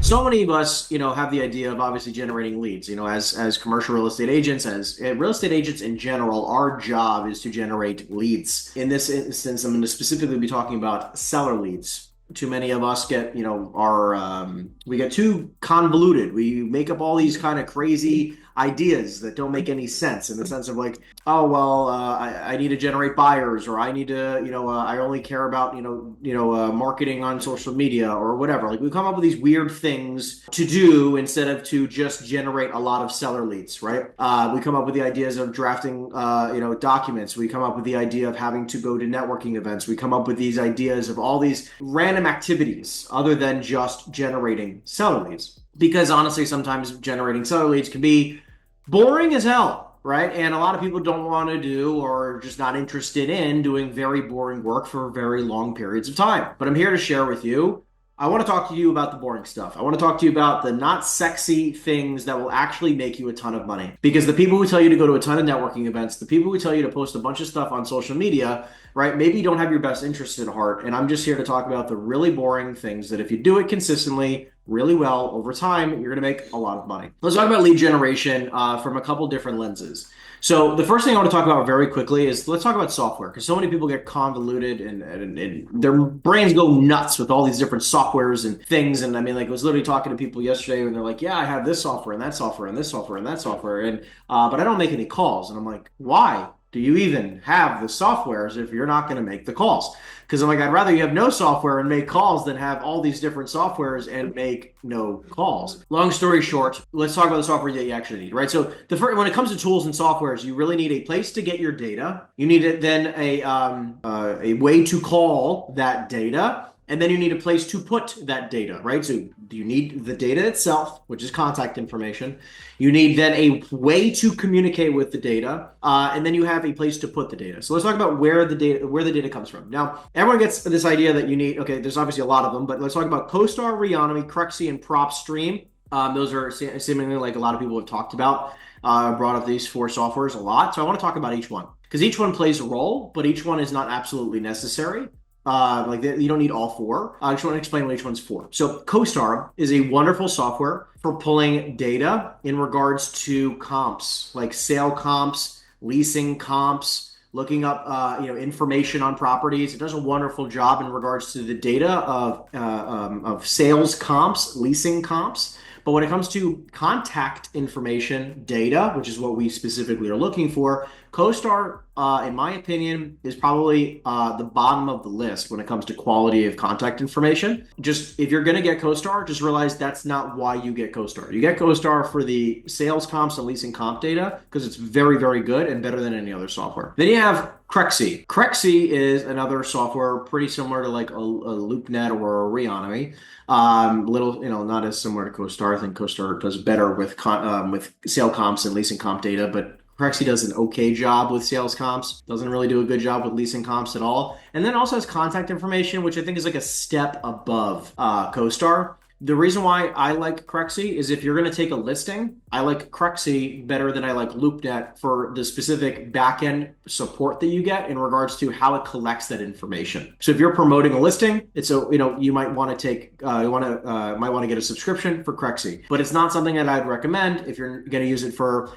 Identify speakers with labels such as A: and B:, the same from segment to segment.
A: So many of us, have the idea of obviously generating leads. As commercial real estate agents, as real estate agents in general, our job is to generate leads. In this instance, I'm going to specifically be talking about seller leads. Too many of us get, we get too convoluted. We make up all these kind of crazy ideas that don't make any sense in the sense of like, oh, well, I need to generate buyers, or I need to, I only care about, marketing on social media or whatever. Like we come up with these weird things to do instead of to just generate a lot of seller leads, right? We come up with the ideas of drafting, documents. We come up with the idea of having to go to networking events. We come up with these ideas of all these random activities other than just generating seller leads. Because honestly, sometimes generating seller leads can be boring as hell, right? And a lot of people don't want to do or just not interested in doing very boring work for very long periods of time. But I'm here to share with you. I want to talk to you about the boring stuff. I want to talk to you about the not sexy things that will actually make you a ton of money. Because the people who tell you to go to a ton of networking events, the people who tell you to post a bunch of stuff on social media, right, maybe don't have your best interest at heart. And I'm just here to talk about the really boring things that if you do it consistently, really well over time, you're going to make a lot of money. Let's talk about lead generation from a couple different lenses. So the first thing I want to talk about very quickly is let's talk about software, because so many people get convoluted and their brains go nuts with all these different softwares and things. And I mean, like I was literally talking to people yesterday and they're like, yeah, I have this software and that software and this software and that software. And but I don't make any calls. And I'm like, why do you even have the softwares if you're not going to make the calls? Because I'm like, I'd rather you have no software and make calls than have all these different softwares and make no calls. Long story short, let's talk about the software that you actually need, right? So when it comes to tools and softwares, you really need a place to get your data. You need then a way to call that data. And then you need a place to put that data, right? So you need the data itself, which is contact information. You need then a way to communicate with the data, and then you have a place to put the data. So let's talk about where the data comes from. Now, everyone gets this idea that you need, okay, there's obviously a lot of them, but let's talk about CoStar, Reonomy, CREsync, and PropStream. Those are seemingly like a lot of people have talked about, brought up these four softwares a lot. So I want to talk about each one because each one plays a role, but each one is not absolutely necessary. You don't need all four. I just want to explain what each one's for. So CoStar is a wonderful software for pulling data in regards to comps, like sale comps, leasing comps, looking up information on properties. It does a wonderful job in regards to the data of sales comps, leasing comps. But when it comes to contact information data, which is what we specifically are looking for, CoStar, in my opinion, is probably the bottom of the list when it comes to quality of contact information. Just if you're going to get CoStar, just realize that's not why you get CoStar. You get CoStar for the sales comps and leasing comp data because it's very, very good and better than any other software. Then you have CREsync. CREsync is another software pretty similar to like a LoopNet or a Reonomy. Not as similar to CoStar. I think CoStar does better with sale comps and leasing comp data, but CREsync does an okay job with sales comps, doesn't really do a good job with leasing comps at all. And then also has contact information, which I think is like a step above CoStar. The reason why I like CREsync is if you're going to take a listing, I like CREsync better than I like LoopNet for the specific backend support that you get in regards to how it collects that information. So if you're promoting a listing, you might want to get a subscription for CREsync, but it's not something that I'd recommend if you're going to use it for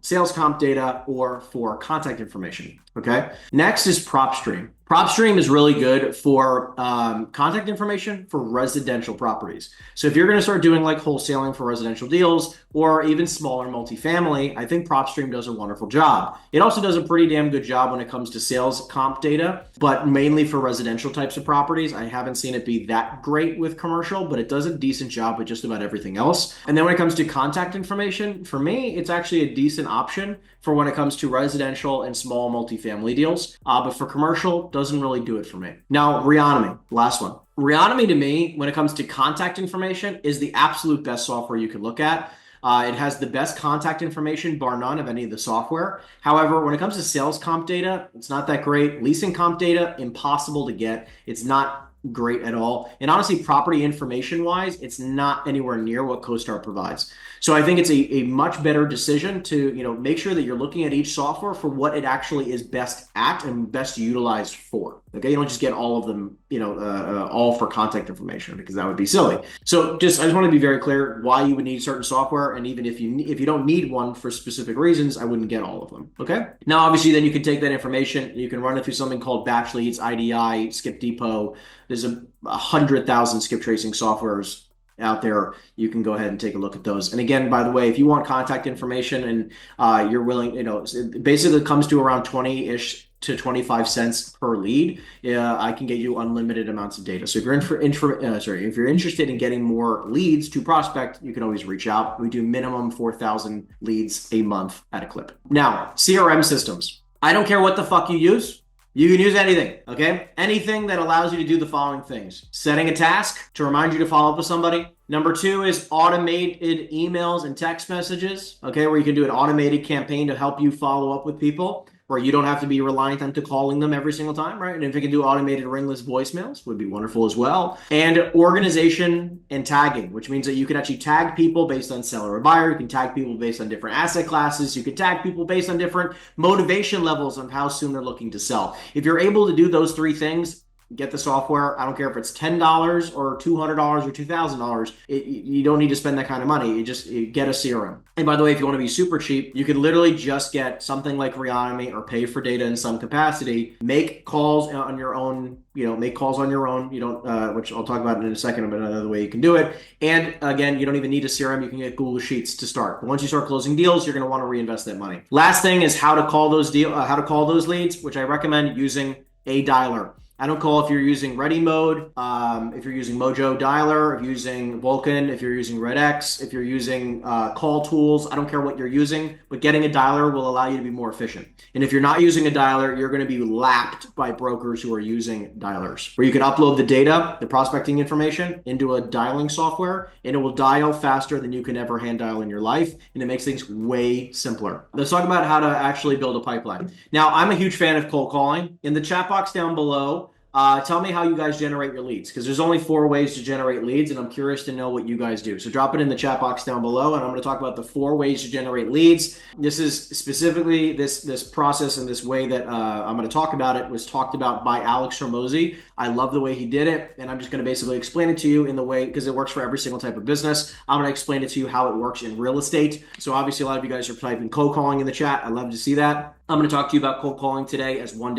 A: sales comp data or for contact information. Okay. Next is PropStream. PropStream is really good for contact information for residential properties. So if you're going to start doing like wholesaling for residential deals or even smaller multifamily, I think PropStream does a wonderful job. It also does a pretty damn good job when it comes to sales comp data, but mainly for residential types of properties. I haven't seen it be that great with commercial, but it does a decent job with just about everything else. And then when it comes to contact information, for me, it's actually a decent option for when it comes to residential and small multifamily deals. But for commercial, doesn't really do it for me. Now, Reonomy, last one. Reonomy to me, when it comes to contact information, is the absolute best software you can look at. It has the best contact information, bar none, of any of the software. However, when it comes to sales comp data, it's not that great. Leasing comp data, impossible to get. It's not great at all. And honestly, property information wise, it's not anywhere near what CoStar provides. So I think it's a much better decision to make sure that you're looking at each software for what it actually is best at and best utilized for. Okay, you don't just get all of them, all for contact information, because that would be silly. So I just want to be very clear why you would need certain software, and even if you don't need one for specific reasons, I wouldn't get all of them. Okay. Now, obviously, then you can take that information, you can run it through something called Batch Leads, IDI, Skip Depot. There's 100,000 skip tracing softwares out there. You can go ahead and take a look at those. And again, by the way, if you want contact information and you're willing, it basically comes to around 20-ish to 25 cents per lead. I can get you unlimited amounts of data. So if you're interested in getting more leads to prospect, you can always reach out. We do minimum 4,000 leads a month at a clip. Now, CRM systems. I don't care what the fuck you use. You can use anything, okay? Anything that allows you to do the following things. Setting a task to remind you to follow up with somebody. Number 2 is automated emails and text messages, okay, where you can do an automated campaign to help you follow up with people, where you don't have to be reliant on to calling them every single time, right? And if you can do automated ringless voicemails, would be wonderful as well. And organization and tagging, which means that you can actually tag people based on seller or buyer. You can tag people based on different asset classes. You can tag people based on different motivation levels of how soon they're looking to sell. If you're able to do those 3 things, get the software. I don't care if it's $10 or $200 or $2,000. You don't need to spend that kind of money. You get a CRM. And by the way, if you want to be super cheap, you could literally just get something like Reanimate or pay for data in some capacity. Make calls on your own. Make calls on your own. You don't, which I'll talk about in a second, but another way you can do it. And again, you don't even need a CRM. You can get Google Sheets to start. But once you start closing deals, you're going to want to reinvest that money. Last thing is how to call those leads, which I recommend using a dialer. I don't call if you're using Ready Mode, if you're using Mojo Dialer, if you're using Vulcan, if you're using RedX, if you're using call tools. I don't care what you're using, but getting a dialer will allow you to be more efficient. And if you're not using a dialer, you're going to be lapped by brokers who are using dialers, where you can upload the data, the prospecting information, into a dialing software, and it will dial faster than you can ever hand dial in your life, and it makes things way simpler. Let's talk about how to actually build a pipeline. Now, I'm a huge fan of cold calling. In the chat box down below, tell me how you guys generate your leads, because there's only 4 ways to generate leads, and I'm curious to know what you guys do. So drop it in the chat box down below, and I'm going to talk about the 4 ways to generate leads. This is specifically this process and this way that I'm going to talk about it was talked about by Alex Hormozi. I love the way he did it, and I'm just going to basically explain it to you in the way, because it works for every single type of business. I'm going to explain it to you how it works in real estate. So obviously a lot of you guys are typing cold calling in the chat. I love to see that. I'm going to talk to you about cold calling today as one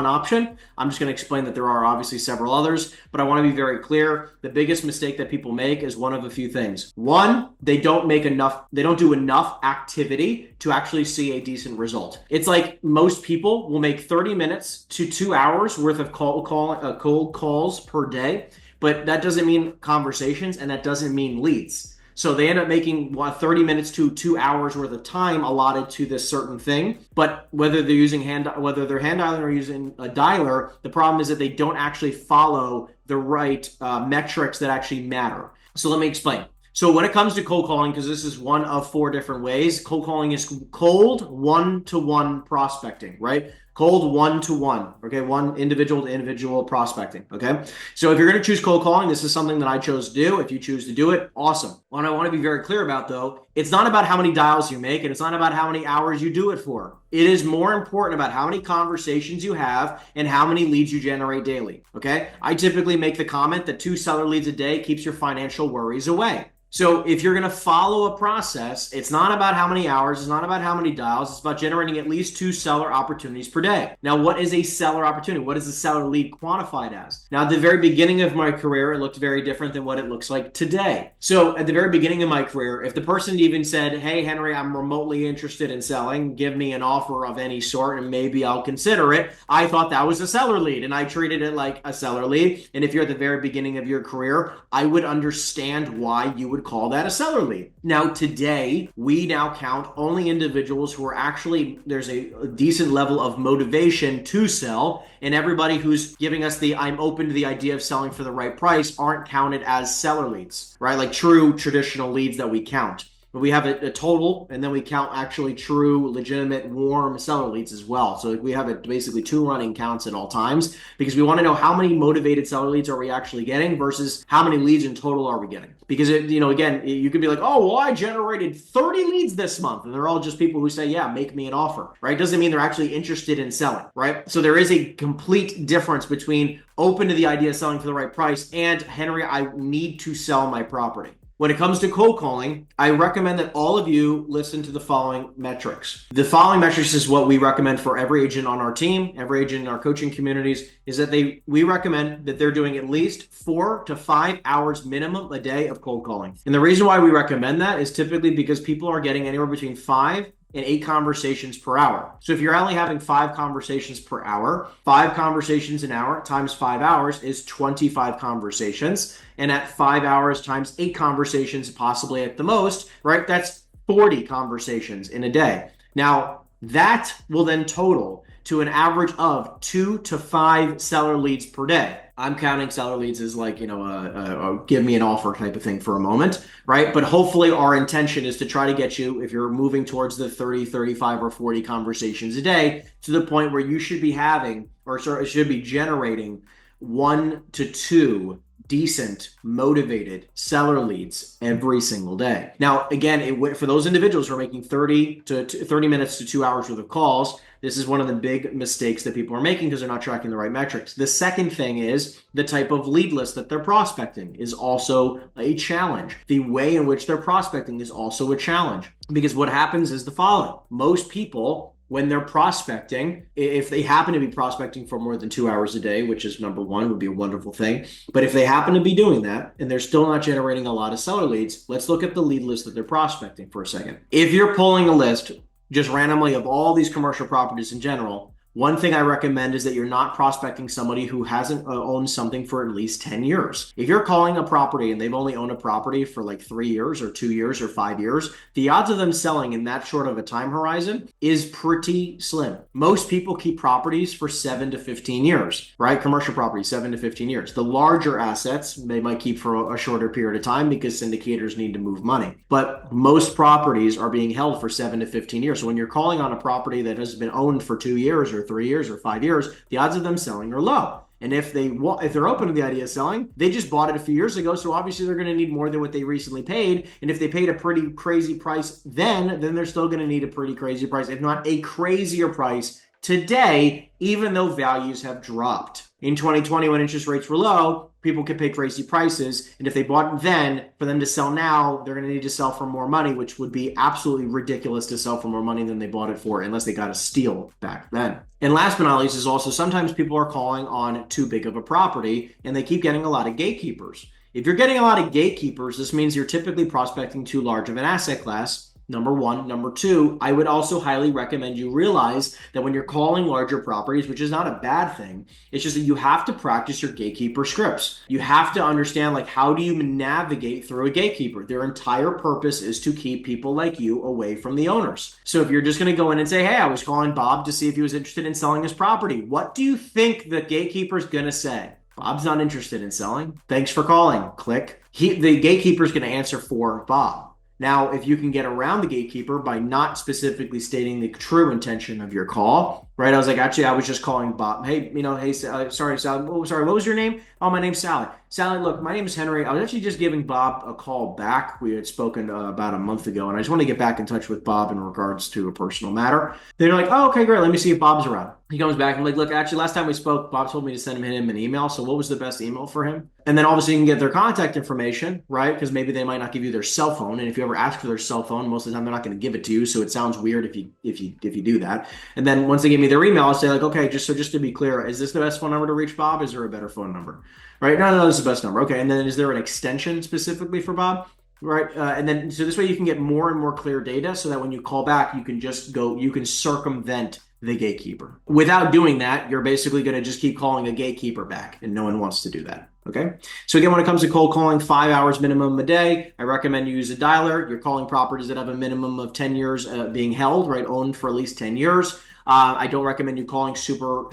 A: option. I'm just going to explain that there are obviously several others, but I want to be very clear. The biggest mistake that people make is one of a few things. One, they don't do enough activity to actually see a decent result. It's like most people will make 30 minutes to 2 hours worth of cold calls per day, but that doesn't mean conversations, and that doesn't mean leads. So they end up making 30 minutes to 2 hours worth of time allotted to this certain thing. But whether they're hand dialing or using a dialer, the problem is that they don't actually follow the right metrics that actually matter. So let me explain. So when it comes to cold calling, because this is one of 4 different ways, cold calling is cold one-to-one prospecting, right? Cold one-to-one, okay? One individual to individual prospecting, okay? So if you're going to choose cold calling, this is something that I chose to do. If you choose to do it, awesome. What I want to be very clear about, though, it's not about how many dials you make, and it's not about how many hours you do it for. It is more important about how many conversations you have and how many leads you generate daily, okay? I typically make the comment that 2 seller leads a day keeps your financial worries away. So if you're going to follow a process, it's not about how many hours, it's not about how many dials, it's about generating at least 2 seller opportunities per day. Now, what is a seller opportunity? What is a seller lead quantified as? Now, at the very beginning of my career, it looked very different than what it looks like today. So at the very beginning of my career, if the person even said, hey, Henry, I'm remotely interested in selling, give me an offer of any sort and maybe I'll consider it, I thought that was a seller lead, and I treated it like a seller lead. And if you're at the very beginning of your career, I would understand why you would call that a seller lead. Now, today, we now count only individuals who are actually, there's a decent level of motivation to sell, and everybody who's giving us the I'm open to the idea of selling for the right price aren't counted as seller leads, right? Like true traditional leads that we count. we have a total, and then we count actually true, legitimate, warm seller leads as well. So we have basically 2 running counts at all times, because we want to know how many motivated seller leads are we actually getting versus how many leads in total are we getting. Because again, you could be like, oh, well, I generated 30 leads this month, and they're all just people who say, yeah, make me an offer, right? Doesn't mean they're actually interested in selling, right? So there is a complete difference between open to the idea of selling for the right price and, Henry, I need to sell my property. When it comes to cold calling, I recommend that all of you listen to the following metrics. The following metrics is what we recommend for every agent on our team, every agent in our coaching communities, is that we recommend that they're doing at least 4 to 5 hours minimum a day of cold calling. And the reason why we recommend that is typically because people are getting anywhere between 5 and 8 conversations per hour. So if you're only having 5 conversations per hour, 5 conversations an hour times 5 hours is 25 conversations. And at 5 hours times 8 conversations, possibly at the most, right? That's 40 conversations in a day. Now, that will then total to an average of 2 to 5 seller leads per day. I'm counting seller leads as like, a give me an offer type of thing for a moment, right? But hopefully our intention is to try to get you, if you're moving towards the 30, 35, or 40 conversations a day, to the point where you should be having, or should be generating 1 to 2 decent, motivated seller leads every single day. Now, again, for those individuals who are making 30 minutes to 2 hours worth of calls, this is one of the big mistakes that people are making because they're not tracking the right metrics. The second thing is the type of lead list that they're prospecting is also a challenge. The way in which they're prospecting is also a challenge, because what happens is the following. Most people, when they're prospecting, if they happen to be prospecting for more than 2 hours a day, which is number one, would be a wonderful thing. But if they happen to be doing that and they're still not generating a lot of seller leads, let's look at the lead list that they're prospecting for a second. If you're pulling a list just randomly of all these commercial properties in general, one thing I recommend is that you're not prospecting somebody who hasn't owned something for at least 10 years. If you're calling a property and they've only owned a property for like 3 years or 2 years or 5 years, the odds of them selling in that short of a time horizon is pretty slim. Most people keep properties for 7 to 15 years, right? Commercial properties, 7 to 15 years. The larger assets, they might keep for a shorter period of time because syndicators need to move money. But most properties are being held for 7 to 15 years. So when you're calling on a property that has been owned for 2 years or 3 years or 5 years, the odds of them selling are low. And if they're open to the idea of selling, they just bought it a few years ago, so obviously they're going to need more than what they recently paid. And if they paid a pretty crazy price then they're still going to need a pretty crazy price, if not a crazier price today, even though values have dropped. In 2020, when interest rates were low, people could pay crazy prices. And if they bought then, for them to sell now, they're going to need to sell for more money, which would be absolutely ridiculous to sell for more money than they bought it for, unless they got a steal back then. And last but not least is also sometimes people are calling on too big of a property and they keep getting a lot of gatekeepers. If you're getting a lot of gatekeepers, this means you're typically prospecting too large of an asset class. Number one. Number two, I would also highly recommend you realize that when you're calling larger properties, which is not a bad thing, it's just that you have to practice your gatekeeper scripts. You have to understand, like, how do you navigate through a gatekeeper? Their entire purpose is to keep people like you away from the owners. So if you're just going to go in and say, hey, I was calling Bob to see if he was interested in selling his property, what do you think the gatekeeper is going to say? Bob's not interested in selling. Thanks for calling. Click. The gatekeeper is going to answer for Bob. Now, if you can get around the gatekeeper by not specifically stating the true intention of your call, right? I was like, actually, I was just calling Bob. Hey, sorry, Sally. Oh, sorry, what was your name? Oh, my name's Sally. Sally, look, my name is Henry. I was actually just giving Bob a call back. We had spoken about a month ago, and I just want to get back in touch with Bob in regards to a personal matter. They're like, oh, okay, great. Let me see if Bob's around. He comes back and I'm like, look, actually, last time we spoke, Bob told me to send him an email. So what was the best email for him? And then obviously you can get their contact information, right? Because maybe they might not give you their cell phone. And if you ever ask for their cell phone, most of the time they're not going to give it to you. So it sounds weird if you do that. And then once they give me their email, I'll say like, okay, just to be clear, is this the best phone number to reach Bob? Is there a better phone number? Right? No, this is the best number. Okay. And then is there an extension specifically for Bob? Right. And then, so this way you can get more and more clear data so that when you call back, you can circumvent the gatekeeper. Without doing that, you're basically going to just keep calling a gatekeeper back, and no one wants to do that. Okay. So again, when it comes to cold calling, 5 hours minimum a day, I recommend you use a dialer. You're calling properties that have a minimum of 10 years being held, right? Owned for at least 10 years. I don't recommend you calling super,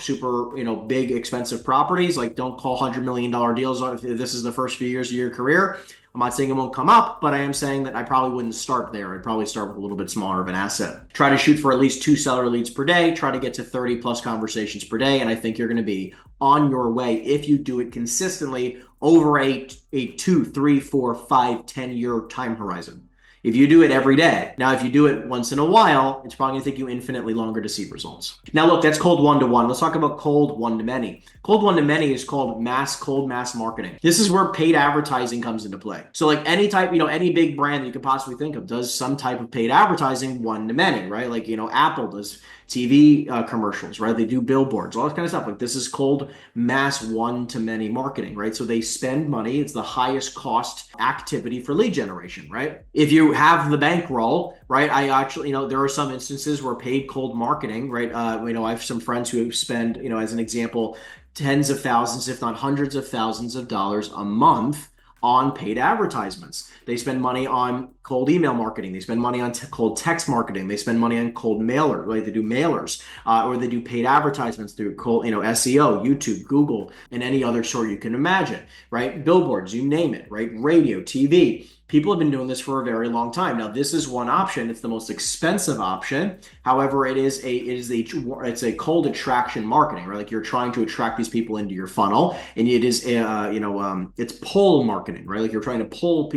A: big, expensive properties. Like, don't call $100 million deals if this is the first few years of your career. I'm not saying it won't come up, but I am saying that I probably wouldn't start there. I'd probably start with a little bit smaller of an asset. Try to shoot for at least 2 seller leads per day. Try to get to 30 plus conversations per day. And I think you're going to be on your way if you do it consistently over a 2, 3, 4, 5, 10-year time horizon. If you do it every day. Now, if you do it once in a while, it's probably going to take you infinitely longer to see results. Now, look, that's cold one-to-one. Let's talk about cold one-to-many. Cold one-to-many is called cold mass marketing. This is where paid advertising comes into play. So like any type, any big brand that you could possibly think of does some type of paid advertising one-to-many, right? Like, Apple does TV commercials, right? They do billboards, all that kind of stuff. Like this is cold mass one-to-many marketing, right? So they spend money. It's the highest cost activity for lead generation, right? If you have the bankroll, right? I actually, there are some instances where paid cold marketing, right? I have some friends who spend, as an example, tens of thousands, if not hundreds of thousands of dollars a month on paid advertisements. They spend money on cold email marketing. They spend money on cold text marketing. They spend money on cold mailer, right? They do mailers, or they do paid advertisements through cold, SEO, YouTube, Google, and any other sort you can imagine, right? Billboards, you name it, right? Radio, TV. People have been doing this for a very long time. Now, this is one option. It's the most expensive option. However, it's a cold attraction marketing, right? Like you're trying to attract these people into your funnel, and it is it's pull marketing, right? Like you're trying to pull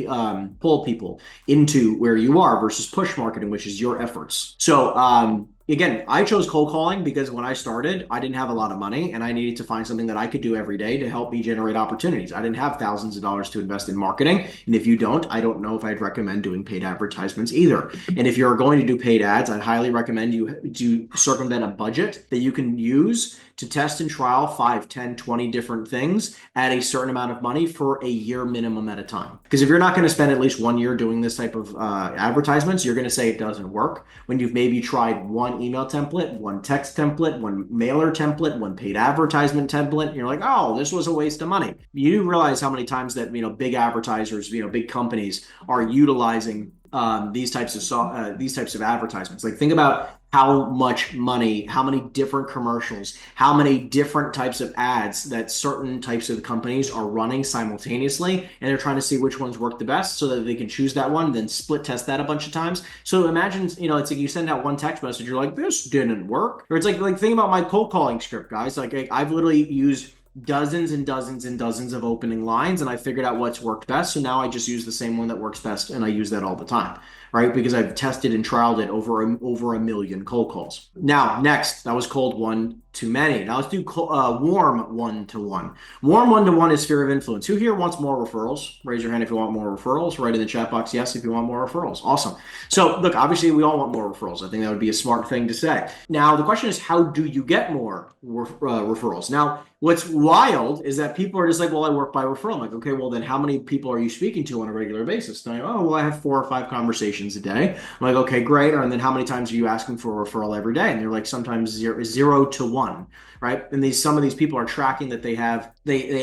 A: people into where you are versus push marketing, which is your efforts. So again, I chose cold calling because when I started, I didn't have a lot of money and I needed to find something that I could do every day to help me generate opportunities. I didn't have thousands of dollars to invest in marketing. And if you don't, I don't know if I'd recommend doing paid advertisements either. And if you're going to do paid ads, I'd highly recommend you do circumvent a budget that you can use to test and trial 5, 10, 20 different things at a certain amount of money for a year minimum at a time. Because if you're not going to spend at least 1 year doing this type of advertisements, you're going to say it doesn't work when you've maybe tried one email template, one text template, one mailer template, one paid advertisement template. And you're like, oh, this was a waste of money. You do realize how many times that, big advertisers, big companies are utilizing these types of advertisements. Like think about how much money, how many different commercials, how many different types of ads that certain types of companies are running simultaneously, and they're trying to see which ones work the best so that they can choose that one, then split test that a bunch of times. So imagine, it's like you send out one text message, you're like, this didn't work. Or it's like think about my cold calling script, guys. Like I've literally used dozens and dozens and dozens of opening lines, and I figured out what's worked best. So now I just use the same one that works best, and I use that all the time, right? Because I've tested and trialed it over a million cold calls. Now, next, that was cold one-to-many. Now let's do warm one-to-one. Warm one-to-one is sphere of influence. Who here wants more referrals? Raise your hand if you want more referrals. Write in the chat box yes if you want more referrals. Awesome. So look, obviously we all want more referrals. I think that would be a smart thing to say. Now the question is, how do you get more referrals? Now, what's wild is that people are just like, well, I work by referral. I'm like, okay, well then how many people are you speaking to on a regular basis? And I have 4 or 5 conversations a day. I'm like, okay, great. And then how many times are you asking for a referral every day? And they're like, sometimes 0 to 1, right? And some of these people are tracking that they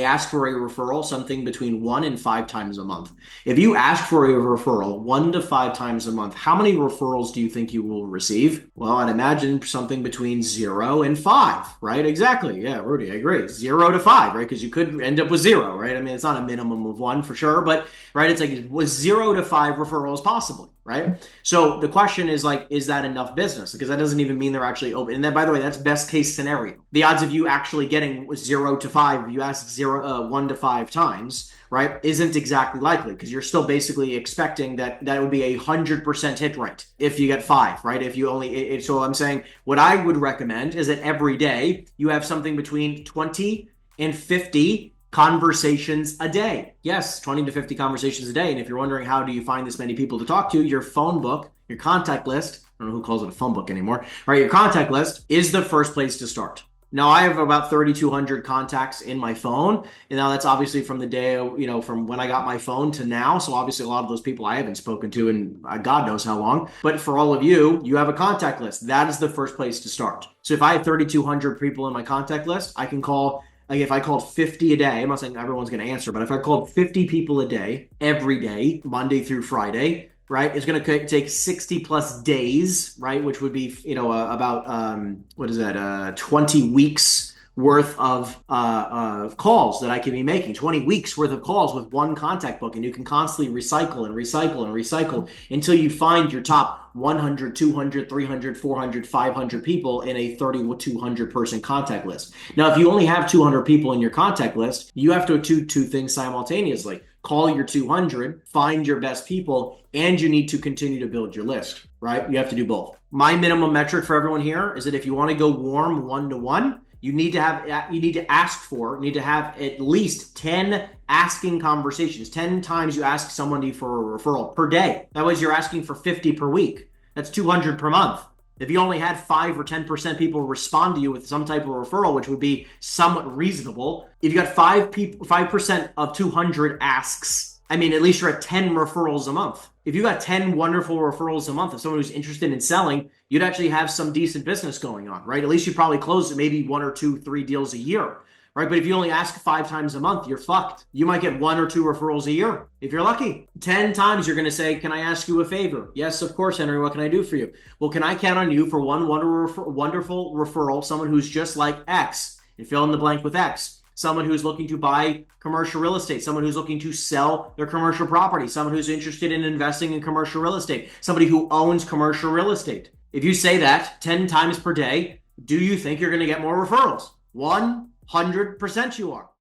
A: ask for a referral something between 1 and 5 times a month. If you ask for a referral 1 to 5 times a month, how many referrals do you think you will receive? Well, I'd imagine something between 0 and 5, right? Exactly. Yeah, Rudy, I agree. 0 to 5, right? Because you could end up with 0, right? I mean, it's not a minimum of 1 for sure, but right, it's like, was 0 to 5 referrals possible? Right? So the question is like, is that enough business? Because that doesn't even mean they're actually open. And then, by the way, that's best case scenario. The odds of you actually getting 0 to 5, if you ask 1 to 5 times, right, isn't exactly likely because you're still basically expecting that would be 100% hit rate if you get 5, right? If you only, so I'm saying what I would recommend is that every day you have something between 20 and 50 conversations a day. Yes, 20 to 50 conversations a day. And if you're wondering how do you find this many people to talk to, your phone book, your contact list, I don't know who calls it a phone book anymore, right? Your contact list is the first place to start. Now I have about 3,200 contacts in my phone. And now that's obviously from the day, from when I got my phone to now. So obviously a lot of those people I haven't spoken to in God knows how long. But for all of you, you have a contact list. That is the first place to start. So if I have 3,200 people in my contact list, I can call. Like if I called 50 a day, I'm not saying everyone's going to answer, but if I called 50 people a day, every day, Monday through Friday, right, it's going to take 60 plus days, right, which would be, about, 20 weeks worth of calls that I can be making, 20 weeks worth of calls with one contact book. And you can constantly recycle and recycle and recycle until you find your top 100, 200, 300, 400, 500 people in a 30 to 200 person contact list. Now, if you only have 200 people in your contact list, you have to do two things simultaneously. Call your 200, find your best people, and you need to continue to build your list, right? You have to do both. My minimum metric for everyone here is that if you want to go warm one-to-one, you need to have at least 10 asking conversations. 10 times you ask somebody for a referral per day. That was you're asking for 50 per week. That's 200 per month. If you only had 5 or 10% people respond to you with some type of referral, which would be somewhat reasonable, if you got 5% of 200 asks, I mean, at least you're at 10 referrals a month. If you got 10 wonderful referrals a month of someone who's interested in selling, you'd actually have some decent business going on, right? At least you probably close maybe 1 or 2, 3 deals a year, right? But if you only ask 5 times a month, you're fucked. You might get 1 or 2 referrals a year if you're lucky. 10 times you're going to say, can I ask you a favor? Yes, of course, Henry. What can I do for you? Well, can I count on you for one wonderful referral, someone who's just like X, and fill in the blank with X? Someone who's looking to buy commercial real estate, someone who's looking to sell their commercial property, someone who's interested in investing in commercial real estate, somebody who owns commercial real estate. If you say that 10 times per day, do you think you're going to get more referrals? 100% you are.